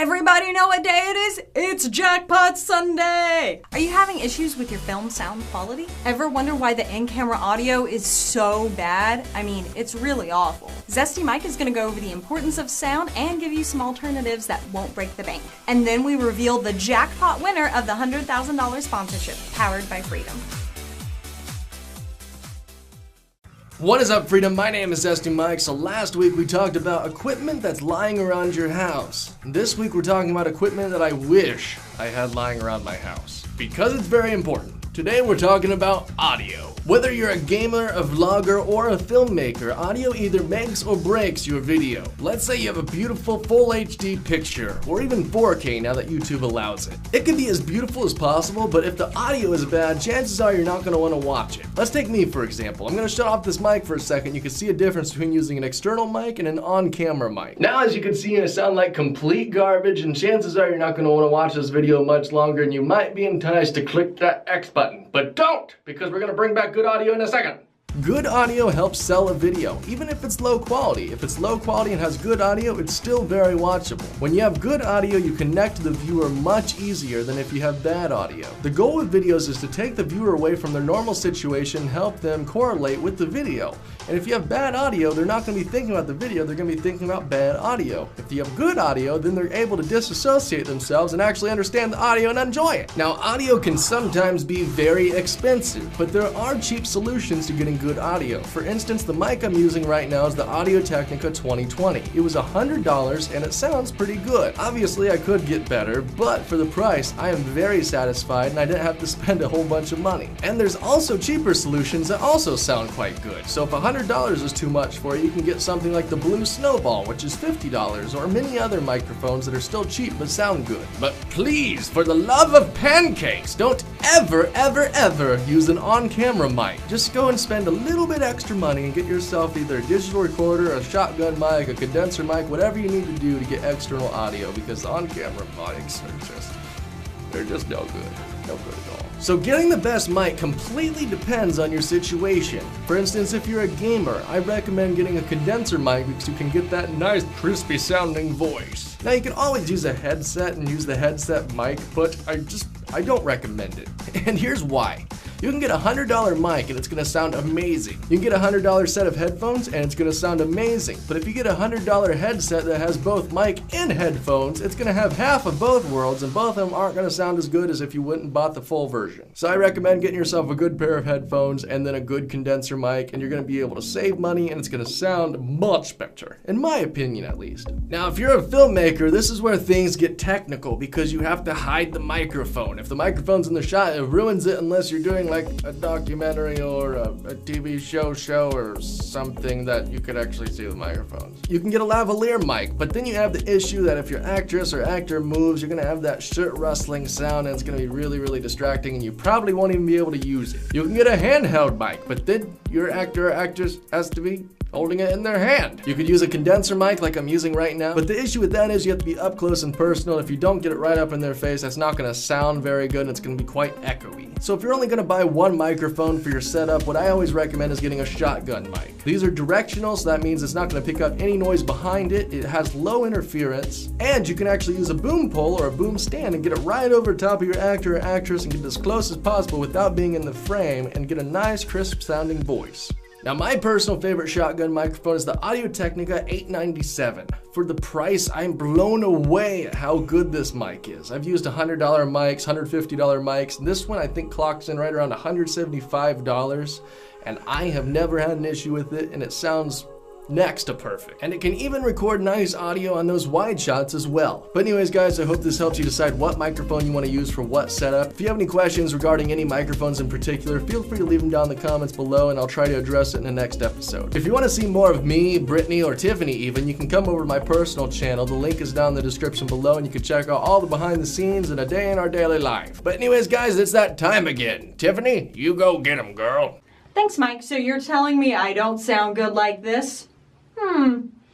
Everybody know what day it is? It's Jackpot Sunday! Are you having issues with your film sound quality? Ever wonder why the in-camera audio is so bad? I mean, it's really awful. Zesty Mike is gonna go over the importance of sound and give you some alternatives that won't break the bank. And then we reveal the jackpot winner of the $100,000 sponsorship, powered by Freedom. What is up, Freedom? My name is Zesty Mike. So last week we talked about equipment that's lying around your house. This week we're talking about equipment that I wish I had lying around my house, because it's very important. Today we're talking about audio. Whether you're a gamer, a vlogger, or a filmmaker, audio either makes or breaks your video. Let's say you have a beautiful full HD picture, or even 4K now that YouTube allows it. It can be as beautiful as possible, but if the audio is bad, chances are you're not going to want to watch it. Let's take me for example. I'm going to shut off this mic for a second. You can see a difference between using an external mic and an on-camera mic. Now as you can see, I sound like complete garbage, and chances are you're not going to want to watch this video much longer, and you might be enticed to click that X button. But don't, because we're going to bring back good audio in a second. Good audio helps sell a video, even if it's low quality. If it's low quality and has good audio, it's still very watchable. When you have good audio, you connect to the viewer much easier than if you have bad audio. The goal with videos is to take the viewer away from their normal situation and help them correlate with the video. And if you have bad audio, they're not going to be thinking about the video, they're going to be thinking about bad audio. If you have good audio, then they're able to disassociate themselves and actually understand the audio and enjoy it. Now, audio can sometimes be very expensive, but there are cheap solutions to getting good audio. For instance, the mic I'm using right now is the Audio-Technica 2020. It was $100 and it sounds pretty good. Obviously, I could get better, but for the price, I am very satisfied and I didn't have to spend a whole bunch of money. And there's also cheaper solutions that also sound quite good. So if $100 is too much for you, you can get something like the Blue Snowball, which is $50, or many other microphones that are still cheap but sound good. But please, for the love of pancakes, don't ever use an on-camera mic. Just go and spend a little bit extra money and get yourself either a digital recorder, a shotgun mic, a condenser mic, whatever you need to do to get external audio, because the on-camera mics they're just no good. No good at all. So getting the best mic completely depends on your situation. For instance, if you're a gamer, I recommend getting a condenser mic because you can get that nice crispy sounding voice. Now you can always use a headset and use the headset mic, but I don't recommend it. And here's why. You can get a $100 mic and it's going to sound amazing. You can get a $100 set of headphones and it's going to sound amazing. But if you get a $100 headset that has both mic and headphones, it's going to have half of both worlds, and both of them aren't going to sound as good as if you went and bought the full version. So I recommend getting yourself a good pair of headphones and then a good condenser mic, and you're going to be able to save money and it's going to sound much better, in my opinion at least. Now if you're a filmmaker, this is where things get technical because you have to hide the microphone. If the microphone's in the shot, it ruins it unless you're doing like a documentary or a TV show or something that you could actually see the microphones. You can get a lavalier mic, but then you have the issue that if your actress or actor moves, you're gonna have that shirt rustling sound and it's gonna be really distracting, and you probably won't even be able to use it. You can get a handheld mic, but then your actor or actress has to be holding it in their hand. You could use a condenser mic like I'm using right now, but the issue with that is you have to be up close and personal. If you don't get it right up in their face, that's not gonna sound very good and it's gonna be quite echoey. So if you're only gonna buy one microphone for your setup, what I always recommend is getting a shotgun mic. These are directional, so that means it's not gonna pick up any noise behind it. It has low interference, and you can actually use a boom pole or a boom stand and get it right over top of your actor or actress and get as close as possible without being in the frame and get a nice crisp sounding voice. Now my personal favorite shotgun microphone is the Audio-Technica 897. For the price, I'm blown away at how good this mic is. I've used $100 mics, $150 mics, and this one I think clocks in right around $175, and I have never had an issue with it, and it sounds next to perfect. And it can even record nice audio on those wide shots as well. But anyways guys, I hope this helps you decide what microphone you want to use for what setup. If you have any questions regarding any microphones in particular, feel free to leave them down in the comments below and I'll try to address it in the next episode. If you want to see more of me, Brittany, or Tiffany even, you can come over to my personal channel. The link is down in the description below and you can check out all the behind the scenes and a day in our daily life. But anyways guys, it's that time again. Tiffany, you go get 'em, girl. Thanks, Mike. So you're telling me I don't sound good like this?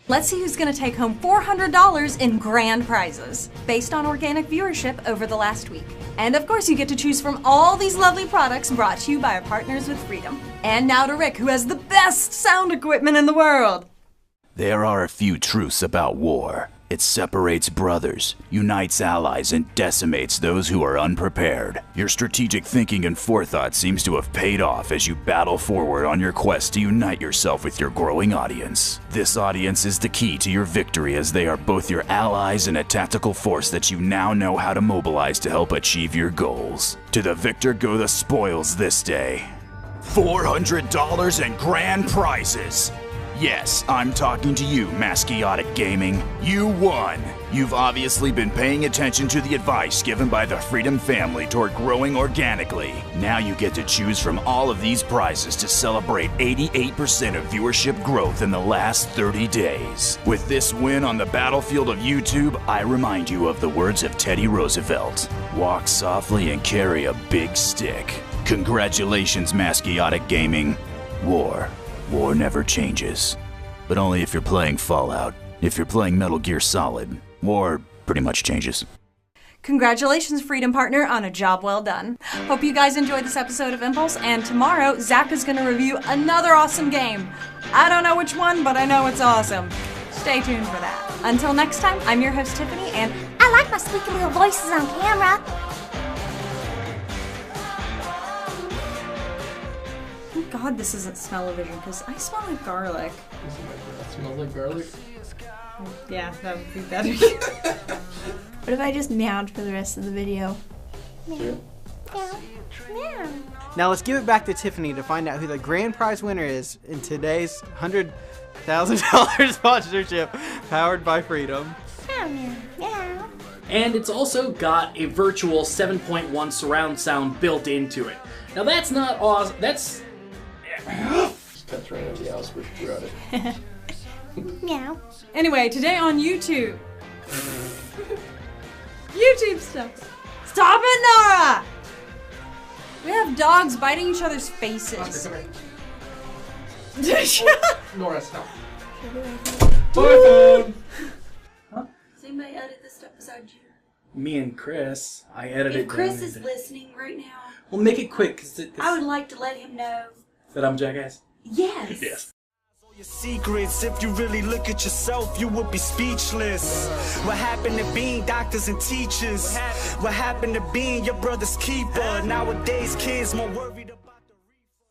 Let's see who's gonna take home $400 in grand prizes, based on organic viewership over the last week. And of course you get to choose from all these lovely products brought to you by our partners with Freedom. And now to Rick, who has the best sound equipment in the world. There are a few truths about war. It separates brothers, unites allies, and decimates those who are unprepared. Your strategic thinking and forethought seems to have paid off as you battle forward on your quest to unite yourself with your growing audience. This audience is the key to your victory, as they are both your allies and a tactical force that you now know how to mobilize to help achieve your goals. To the victor go the spoils this day. $400 and grand prizes. Yes, I'm talking to you, Masciotic Gaming. You won! You've obviously been paying attention to the advice given by the Freedom family toward growing organically. Now you get to choose from all of these prizes to celebrate 88% of viewership growth in the last 30 days. With this win on the battlefield of YouTube, I remind you of the words of Teddy Roosevelt. Walk softly and carry a big stick. Congratulations, Masciotic Gaming. War never changes. But only if you're playing Fallout. If you're playing Metal Gear Solid, war pretty much changes. Congratulations, Freedom Partner, on a job well done. Hope you guys enjoyed this episode of Impulse, and tomorrow, Zach is going to review another awesome game. I don't know which one, but I know it's awesome. Stay tuned for that. Until next time, I'm your host, Tiffany, and I like my squeaky little voices on camera. thank God this isn't smell-o-vision, because I smell like garlic. That smells like garlic? Yeah, that would be better. What if I just meowed for the rest of the video? Meow. Meow. Meow. Now let's give it back to Tiffany to find out who the grand prize winner is in today's $100,000 sponsorship powered by Freedom. Meow, meow, meow. And it's also got a virtual 7.1 surround sound built into it. Now that's not awesome. That's... Just cuts right out the house throughout it. Meow. Anyway, today on YouTube. YouTube stuff. Stop it, Nora! We have dogs biting each other's faces. Nora, stop. Does anybody edit this stuff besides you? Me and Chris. I edited If Chris down is into- listening right now, Well, make it quick, because I would like to let him know. that I'm Jackass. Yes. Yes. Your secrets, if you really look at yourself, you would be speechless. What happened to being doctors and teachers? What happened to being your brother's keeper? Nowadays, kids more worried